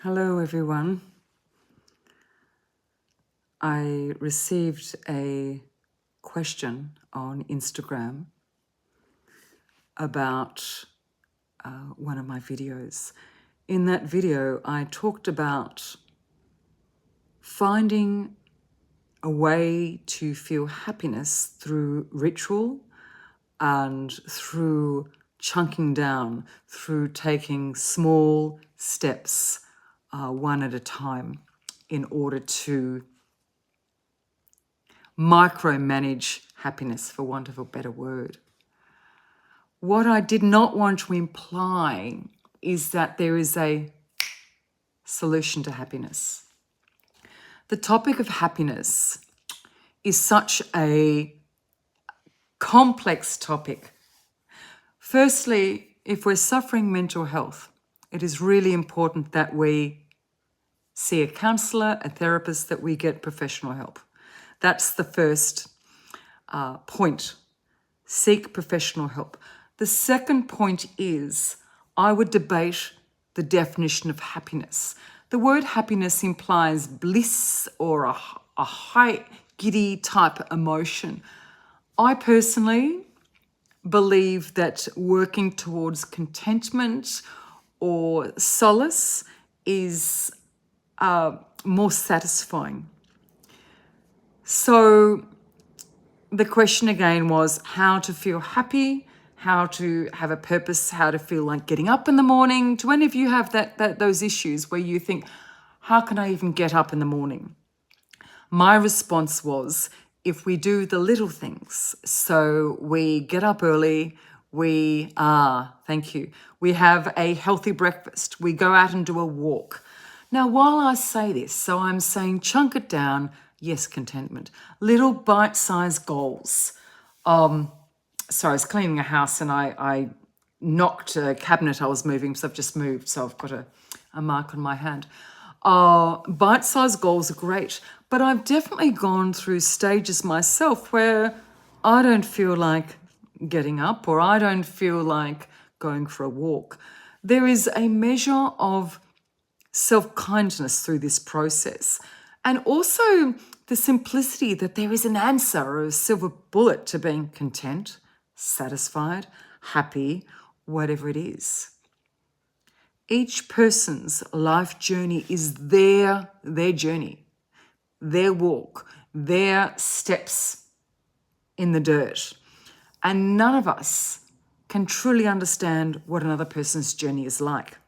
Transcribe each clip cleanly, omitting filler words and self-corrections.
Hello, everyone. I received a question on Instagram about one of my videos. In that video, I talked about finding a way to feel happiness through ritual and through chunking down, through taking small steps one at a time in order to micromanage happiness, for want of a better word. What I did not want to imply is that there is a solution to happiness. The topic of happiness is such a complex topic. Firstly, if we're suffering mental health, it is really important that we see a counsellor, a therapist, that we get professional help. That's the first point. Seek professional help. The second point is I would debate the definition of happiness. The word happiness implies bliss or a high, giddy type emotion. I personally believe that working towards contentment or solace is more satisfying. So the question again was how to feel happy, how to have a purpose, how to feel like getting up in the morning. Do any of you have those issues where you think, how can I even get up in the morning? My response was, if we do the little things, so we get up early, we have a healthy breakfast, we go out and do a walk. Now, while I say this, so I'm saying chunk it down, yes, contentment, little bite-sized goals. Sorry, I was cleaning a house and I knocked a cabinet I was moving, so I've just moved, so I've got a mark on my hand. Bite-sized goals are great, but I've definitely gone through stages myself where I don't feel like getting up or I don't feel like going for a walk. There is a measure of self-kindness through this process, and also the simplicity that there is an answer or a silver bullet to being content, satisfied, happy, whatever it is. Each person's life journey is their journey, their walk, their steps in the dirt. And none of us can truly understand what another person's journey is like.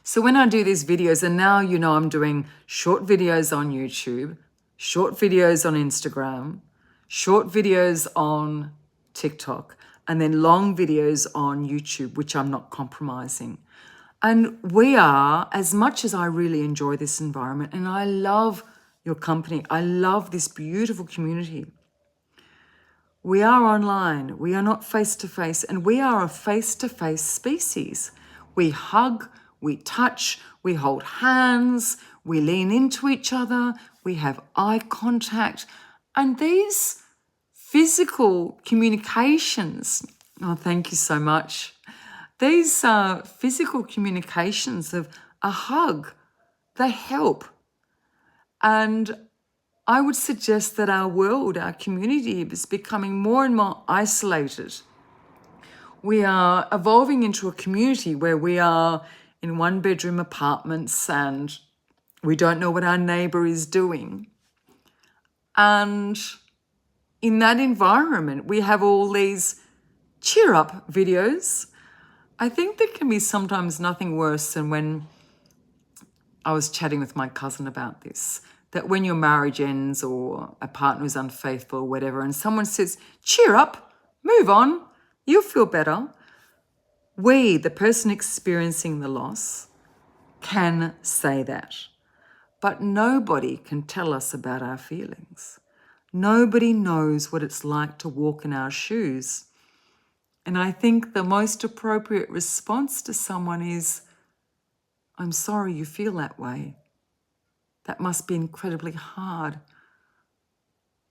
So when I do these videos, and now you know I'm doing short videos on YouTube, short videos on Instagram, short videos on TikTok, and then long videos on YouTube, which I'm not compromising. And we are, as much as I really enjoy this environment, and I love your company, I love this beautiful community, we are online, we are not face-to-face, and we are a face-to-face species. We hug, we touch, we hold hands, we lean into each other, we have eye contact, and these physical communications, oh, thank you so much. These physical communications of a hug, they help. And I would suggest that our world, our community is becoming more and more isolated. We are evolving into a community where we are in one-bedroom apartments and we don't know what our neighbour is doing. And in that environment, we have all these cheer-up videos. I think there can be sometimes nothing worse than when I was chatting with my cousin about this, that when your marriage ends or a partner is unfaithful or whatever, and someone says, cheer up, move on, you'll feel better. We, the person experiencing the loss, can say that. But nobody can tell us about our feelings. Nobody knows what it's like to walk in our shoes. And I think the most appropriate response to someone is, I'm sorry you feel that way. That must be incredibly hard.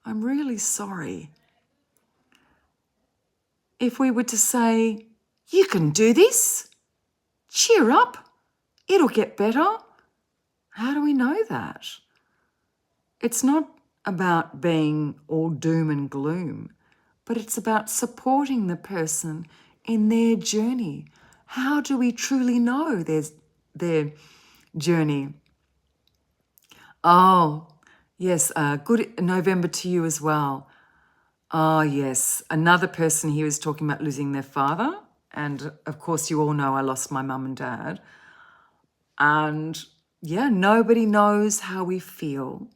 I'm really sorry. If we were to say, you can do this, cheer up, it'll get better, How do we know that? It's not about being all doom and gloom, but it's about supporting the person in their journey. How do we truly know their journey? Oh, yes, good November to you as well. Oh, yes, another person here is talking about losing their father. And of course, you all know I lost my mum and dad. And yeah, nobody knows how we feel.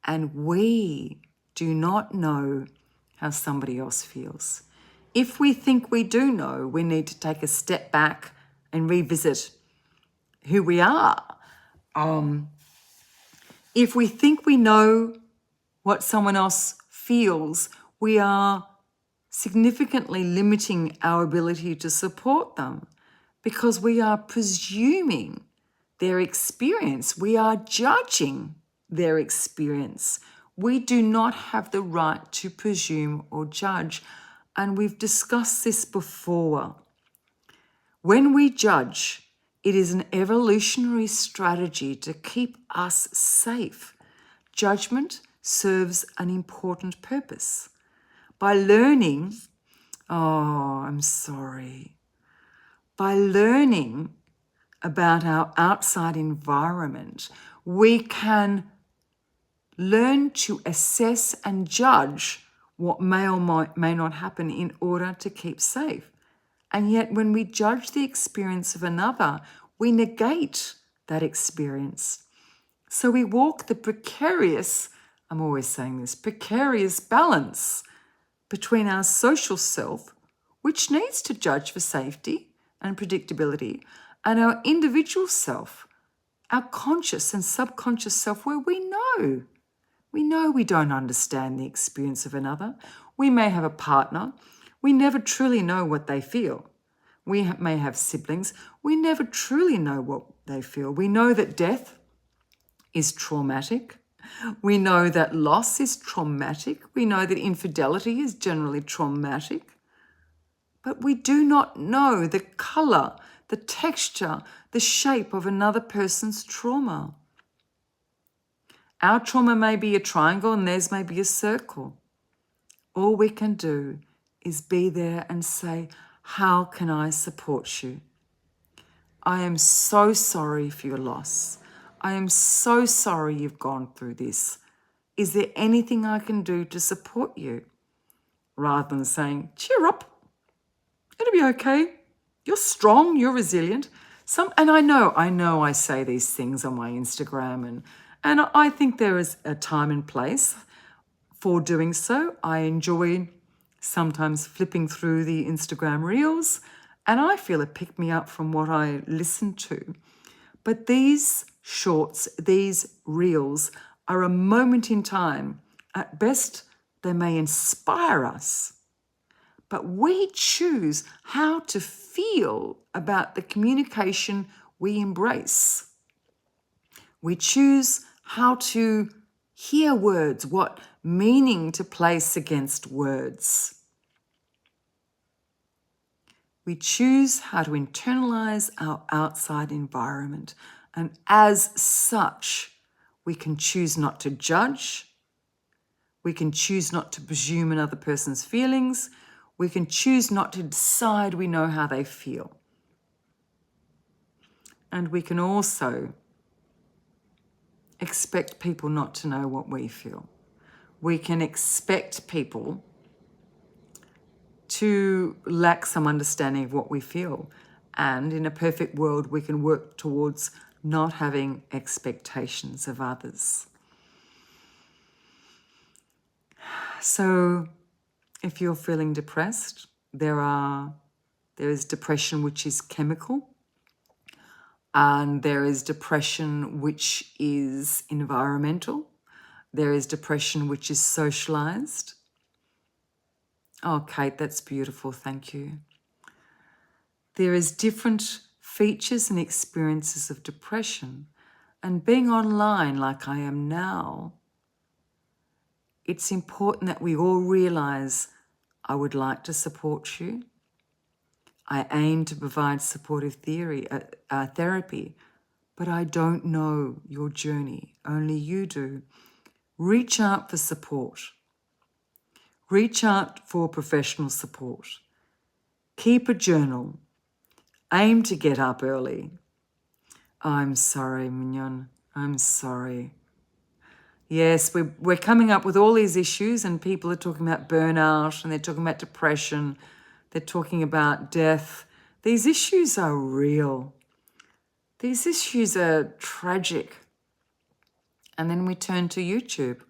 And we do not know how somebody else feels. If we think we do know, we need to take a step back and revisit who we are. If we think we know what someone else feels, we are significantly limiting our ability to support them because we are presuming their experience. We are judging their experience. We do not have the right to presume or judge. And we've discussed this before. When we judge, it is an evolutionary strategy to keep us safe. Judgment serves an important purpose. By learning, oh, I'm sorry. By learning about our outside environment, we can learn to assess and judge what may or may not happen in order to keep safe. And yet, when we judge the experience of another, we negate that experience. So we walk the precarious, I'm always saying this, precarious balance between our social self, which needs to judge for safety and predictability, and our individual self, our conscious and subconscious self, where we know we don't understand the experience of another. We may have a partner. We never truly know what they feel. We may have siblings. We never truly know what they feel. We know that death is traumatic. We know that loss is traumatic. We know that infidelity is generally traumatic. But we do not know the colour, the texture, the shape of another person's trauma. Our trauma may be a triangle and theirs may be a circle. All we can do is be there and say, how can I support you? I am so sorry for your loss. I am so sorry you've gone through this. Is there anything I can do to support you? Rather than saying, cheer up, it'll be okay. You're strong, you're resilient. And I know I say these things on my Instagram and I think there is a time and place for doing so. I enjoy sometimes flipping through the Instagram reels and I feel a pick-me-up from what I listen to. But these shorts, these reels are a moment in time. At best, they may inspire us, but we choose how to feel about the communication we embrace. We choose how to hear words, what meaning to place against words. We choose how to internalize our outside environment, and as such, we can choose not to judge. We can choose not to presume another person's feelings. We can choose not to decide we know how they feel. And we can also expect people not to know what we feel. We can expect people to lack some understanding of what we feel. And in a perfect world, we can work towards not having expectations of others. So if you're feeling depressed, there is depression which is chemical, and there is depression which is environmental. There is depression which is socialized. Oh, Kate, that's beautiful. Thank you. There is different features and experiences of depression. And being online like I am now, it's important that we all realize I would like to support you. I aim to provide supportive therapy, but I don't know your journey. Only you do. Reach out for support. Reach out for professional support. Keep a journal. Aim to get up early. I'm sorry, Mignon. I'm sorry. Yes, we're coming up with all these issues, and people are talking about burnout, and they're talking about depression. They're talking about death. These issues are real. These issues are tragic. And then we turn to YouTube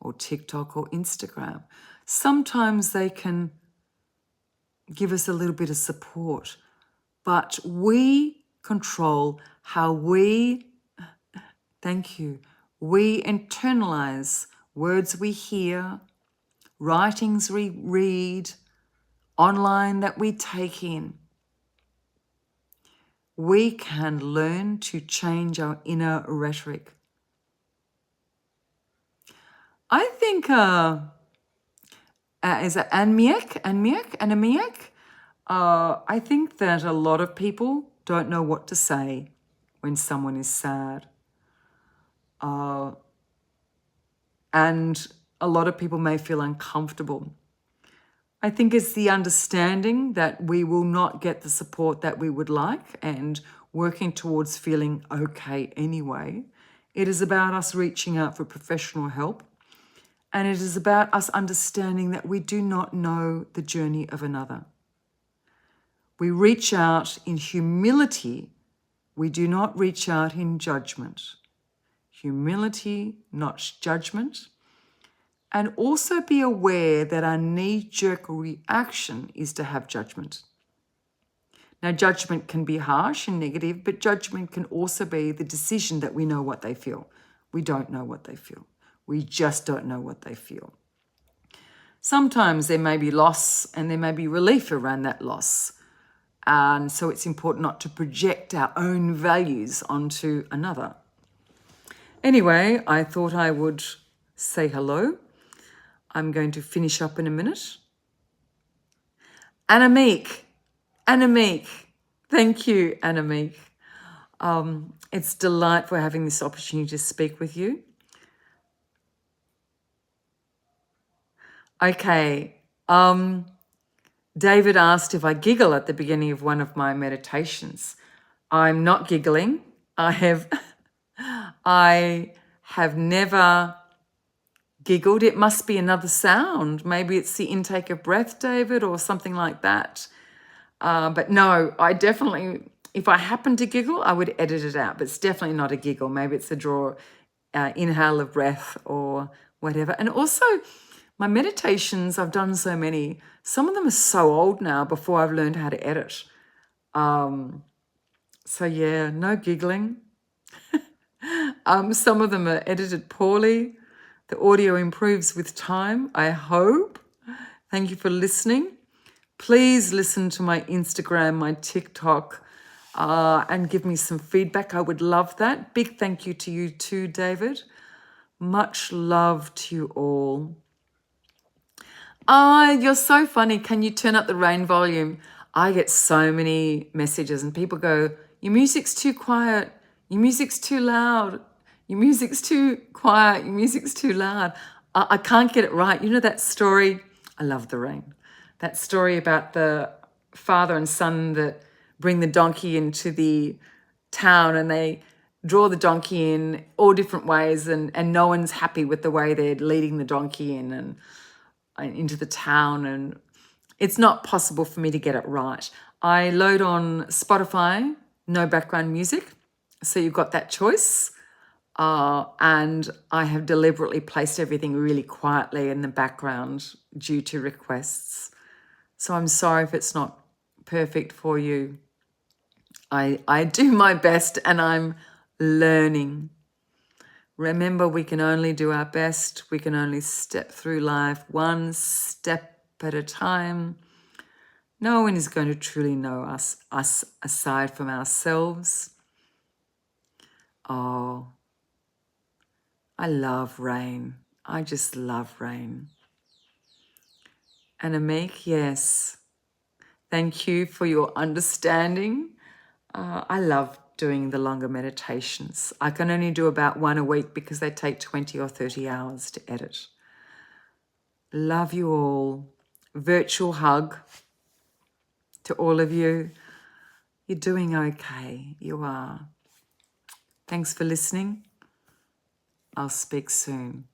or TikTok or Instagram. Sometimes they can give us a little bit of support, but we control how we, thank you, we internalize words we hear, writings we read, online that we take in. We can learn to change our inner rhetoric. I think, is it Anemiek? I think that a lot of people don't know what to say when someone is sad. And a lot of people may feel uncomfortable. I think it's the understanding that we will not get the support that we would like and working towards feeling okay anyway. It is about us reaching out for professional help. And it is about us understanding that we do not know the journey of another. We reach out in humility. We do not reach out in judgment. Humility, not judgment. And also be aware that our knee-jerk reaction is to have judgment. Now, judgment can be harsh and negative, but judgment can also be the decision that we know what they feel. We don't know what they feel. We just don't know what they feel. Sometimes there may be loss and there may be relief around that loss. And so it's important not to project our own values onto another. Anyway, I thought I would say hello. I'm going to finish up in a minute. Annemiek. Thank you, Annemiek. It's delightful having this opportunity to speak with you. Okay. David asked if I giggle at the beginning of one of my meditations. I'm not giggling. I have never giggled. It must be another sound. Maybe it's the intake of breath, David, or something like that. But no, I definitely, if I happen to giggle, I would edit it out. But it's definitely not a giggle. Maybe it's a inhale of breath or whatever. And also, my meditations, I've done so many. Some of them are so old now before I've learned how to edit. So yeah, no giggling. Some of them are edited poorly. The audio improves with time, I hope. Thank you for listening. Please listen to my Instagram, my TikTok, and give me some feedback. I would love that. Big thank you to you too, David. Much love to you all. You're so funny. Can you turn up the rain volume? I get so many messages and people go, your music's too quiet. Your music's too loud. Your music's too quiet. Your music's too loud. I can't get it right. You know that story? I love the rain. That story about the father and son that bring the donkey into the town and they draw the donkey in all different ways and no one's happy with the way they're leading the donkey in and into the town, and it's not possible for me to get it right. I load on Spotify, no background music, so you've got that choice. And I have deliberately placed everything really quietly in the background due to requests. So I'm sorry if it's not perfect for you. I do my best and I'm learning. Remember, we can only do our best. We can only step through life one step at a time. No one is going to truly know us aside from ourselves. Oh, I love rain. I just love rain. Annemiek, yes. Thank you for your understanding. I love doing the longer meditations. I can only do about one a week because they take 20 or 30 hours to edit. Love you all. Virtual hug to all of you. You're doing okay. You are. Thanks for listening. I'll speak soon.